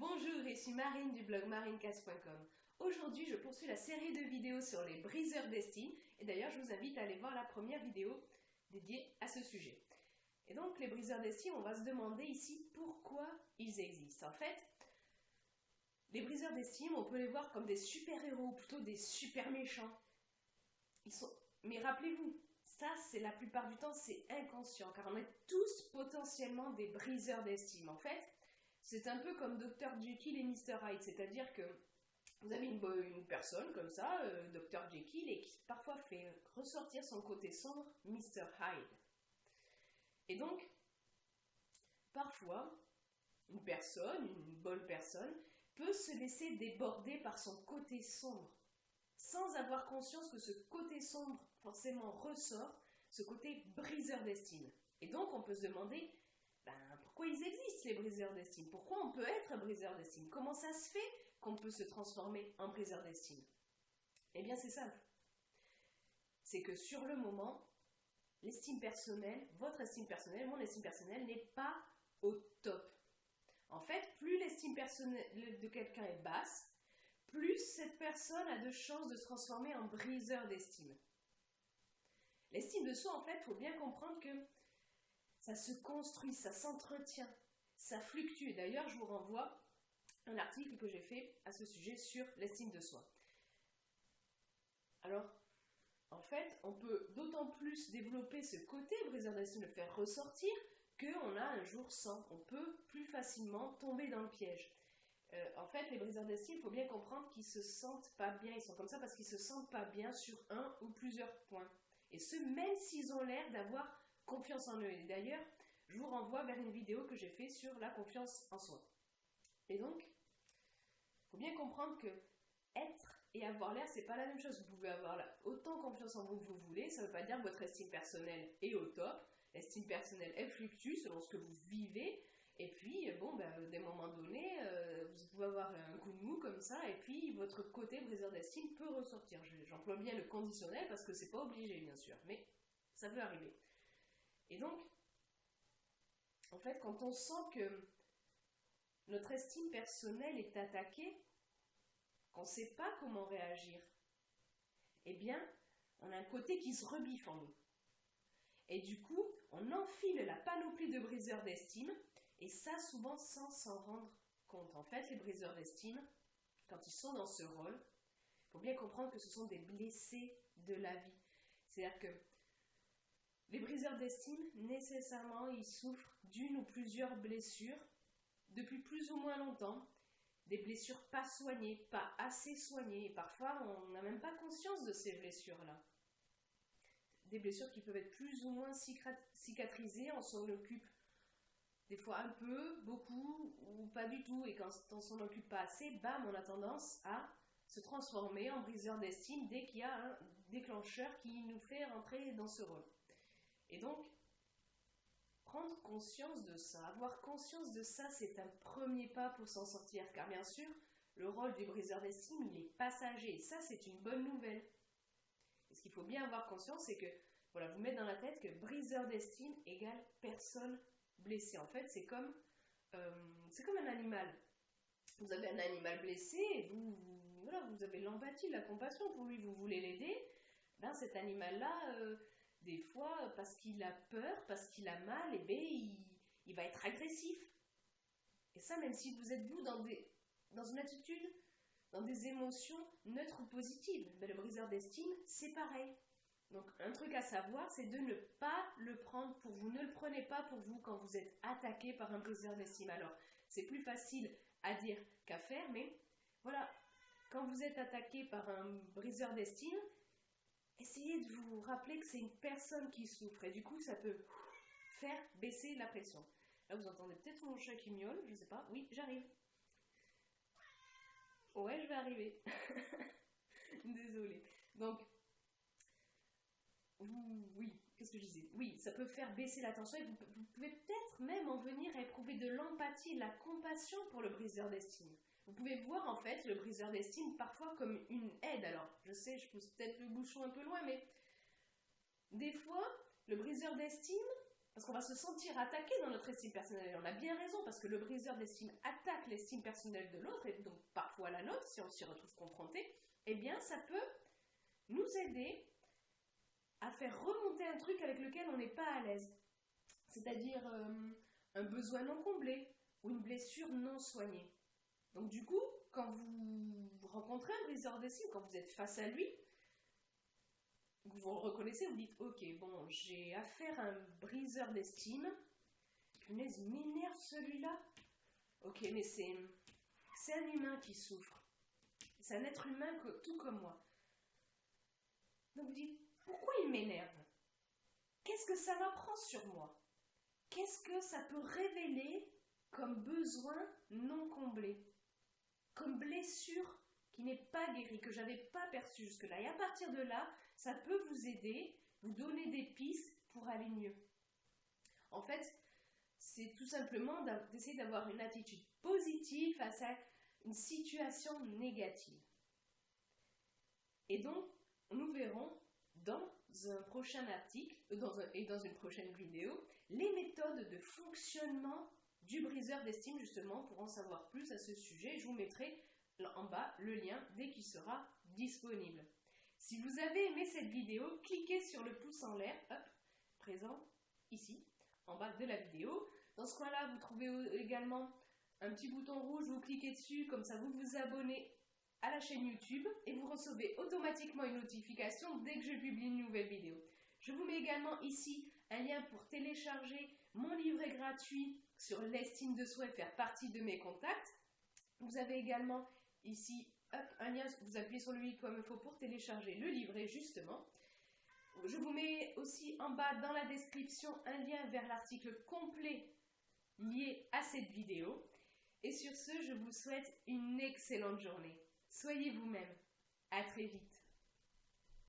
Bonjour, ici Marine du blog marinecast.com. Aujourd'hui, je poursuis la série de vidéos sur les briseurs d'estime et d'ailleurs, je vous invite à aller voir la première vidéo dédiée à ce sujet. Et donc, les briseurs d'estime, on va se demander ici pourquoi ils existent. En fait, les briseurs d'estime, on peut les voir comme des super-héros ou plutôt des super méchants. Mais rappelez-vous, ça, c'est la plupart du temps, c'est inconscient car on est tous potentiellement des briseurs d'estime. En fait, c'est un peu comme Dr. Jekyll et Mr. Hyde, c'est-à-dire que vous avez une personne comme ça, Dr. Jekyll, et qui parfois fait ressortir son côté sombre, Mr. Hyde. Et donc, parfois, une personne, une bonne personne, peut se laisser déborder par son côté sombre, sans avoir conscience que ce côté sombre forcément ressort, ce côté briseur d'estime. Et donc, on peut se demander, pourquoi ils existent, les briseurs d'estime? Pourquoi on peut être un briseur d'estime? Comment ça se fait qu'on peut se transformer en briseur d'estime? Eh bien, c'est simple. C'est que sur le moment, l'estime personnelle, votre estime personnelle, mon estime personnelle n'est pas au top. En fait, plus l'estime personnelle de quelqu'un est basse, plus cette personne a de chances de se transformer en briseur d'estime. L'estime de soi, en fait, il faut bien comprendre que ça se construit, ça s'entretient, ça fluctue. D'ailleurs, je vous renvoie un article que j'ai fait à ce sujet sur l'estime de soi. Alors, en fait, on peut d'autant plus développer ce côté briseur d'estime, le faire ressortir, qu'on a un jour sans. On peut plus facilement tomber dans le piège. En fait, les briseurs d'estime, il faut bien comprendre qu'ils se sentent pas bien. Ils sont comme ça parce qu'ils se sentent pas bien sur un ou plusieurs points. Et ce, même s'ils ont l'air d'avoir confiance en eux. Et d'ailleurs, je vous renvoie vers une vidéo que j'ai faite sur la confiance en soi. Et donc, il faut bien comprendre que être et avoir l'air, c'est pas la même chose. Vous pouvez avoir autant confiance en vous que vous voulez. Ça ne veut pas dire que votre estime personnelle est au top. L'estime personnelle, elle fluctue selon ce que vous vivez. Et puis, des moments donnés, vous pouvez avoir un coup de mou comme ça, et puis votre côté briseur d'estime peut ressortir. J'emploie bien le conditionnel parce que c'est pas obligé, bien sûr, mais ça peut arriver. Et donc, en fait, quand on sent que notre estime personnelle est attaquée, qu'on ne sait pas comment réagir, eh bien, on a un côté qui se rebiffe en nous. Et du coup, on enfile la panoplie de briseurs d'estime, et ça souvent sans s'en rendre compte. En fait, les briseurs d'estime, quand ils sont dans ce rôle, il faut bien comprendre que ce sont des blessés de la vie. C'est-à-dire que les briseurs d'estime, nécessairement, ils souffrent d'une ou plusieurs blessures depuis plus ou moins longtemps, des blessures pas soignées, pas assez soignées, et parfois on n'a même pas conscience de ces blessures-là. Des blessures qui peuvent être plus ou moins cicatrisées, on s'en occupe des fois un peu, beaucoup ou pas du tout, et quand on s'en occupe pas assez, bam, on a tendance à se transformer en briseur d'estime dès qu'il y a un déclencheur qui nous fait rentrer dans ce rôle. Et donc, prendre conscience de ça, avoir conscience de ça, c'est un premier pas pour s'en sortir, car bien sûr, le rôle du briseur d'estime, il est passager, et ça, c'est une bonne nouvelle. Et ce qu'il faut bien avoir conscience, c'est que, vous mettez dans la tête que briseur d'estime égale personne blessée. En fait, c'est comme un animal. Vous avez un animal blessé, et vous avez l'empathie, la compassion pour lui, vous voulez l'aider. Cet animal-là, des fois, parce qu'il a peur, parce qu'il a mal, il va être agressif. Et ça, même si vous êtes vous dans une attitude, dans des émotions neutres ou positives, le briseur d'estime, c'est pareil. Donc, un truc à savoir, c'est de ne pas le prendre pour vous. Ne le prenez pas pour vous quand vous êtes attaqué par un briseur d'estime. Alors, c'est plus facile à dire qu'à faire, mais voilà, quand vous êtes attaqué par un briseur d'estime, essayez de vous rappeler que c'est une personne qui souffre. Et du coup, ça peut faire baisser la pression. Là, vous entendez peut-être mon chat qui miaule, je sais pas. Oui, j'arrive. Ouais, je vais arriver. Désolée. Donc, oui, qu'est-ce que je disais? Oui, ça peut faire baisser la tension et vous pouvez peut-être même en venir à éprouver de l'empathie et de la compassion pour le briseur d'estime. Vous pouvez voir en fait le briseur d'estime parfois comme une aide. Alors, je sais, je pousse peut-être le bouchon un peu loin, mais des fois, le briseur d'estime, Parce qu'on va se sentir attaqué dans notre estime personnelle. Et on a bien raison, parce que le briseur d'estime attaque l'estime personnelle de l'autre, et donc parfois la nôtre, si on s'y retrouve confronté. Eh bien, ça peut nous aider à faire remonter un truc avec lequel on n'est pas à l'aise. C'est-à-dire un besoin non comblé ou une blessure non soignée. Donc du coup, quand vous rencontrez un briseur d'estime, quand vous êtes face à lui, vous le reconnaissez, vous dites « Ok, bon, j'ai affaire à un briseur d'estime. Punaise, il m'énerve celui-là. Ok, mais c'est un humain qui souffre. C'est un être humain tout comme moi. » Donc vous dites « Pourquoi il m'énerve? Qu'est-ce que ça m'apprend sur moi? Qu'est-ce que ça peut révéler comme besoin non comblé? Comme blessure qui n'est pas guérie, que je n'avais pas perçue jusque-là. » Et à partir de là, ça peut vous aider, vous donner des pistes pour aller mieux. En fait, c'est tout simplement d'essayer d'avoir une attitude positive face à une situation négative. Et donc, nous verrons dans un prochain article et dans une prochaine vidéo les méthodes de fonctionnement du briseur d'estime, justement, pour en savoir plus à ce sujet. Je vous mettrai en bas le lien dès qu'il sera disponible. Si vous avez aimé cette vidéo, cliquez sur le pouce en l'air, hop, présent ici, en bas de la vidéo. Dans ce coin-là, vous trouvez également un petit bouton rouge, vous cliquez dessus, comme ça vous vous abonnez à la chaîne YouTube et vous recevez automatiquement une notification dès que je publie une nouvelle vidéo. Je vous mets également ici un lien pour télécharger mon livret gratuit sur l'estime de soi et faire partie de mes contacts. Vous avez également ici un lien, vous appuyez sur lui comme il faut pour télécharger le livret justement. Je vous mets aussi en bas dans la description un lien vers l'article complet lié à cette vidéo. Et sur ce, je vous souhaite une excellente journée. Soyez vous-même. À très vite.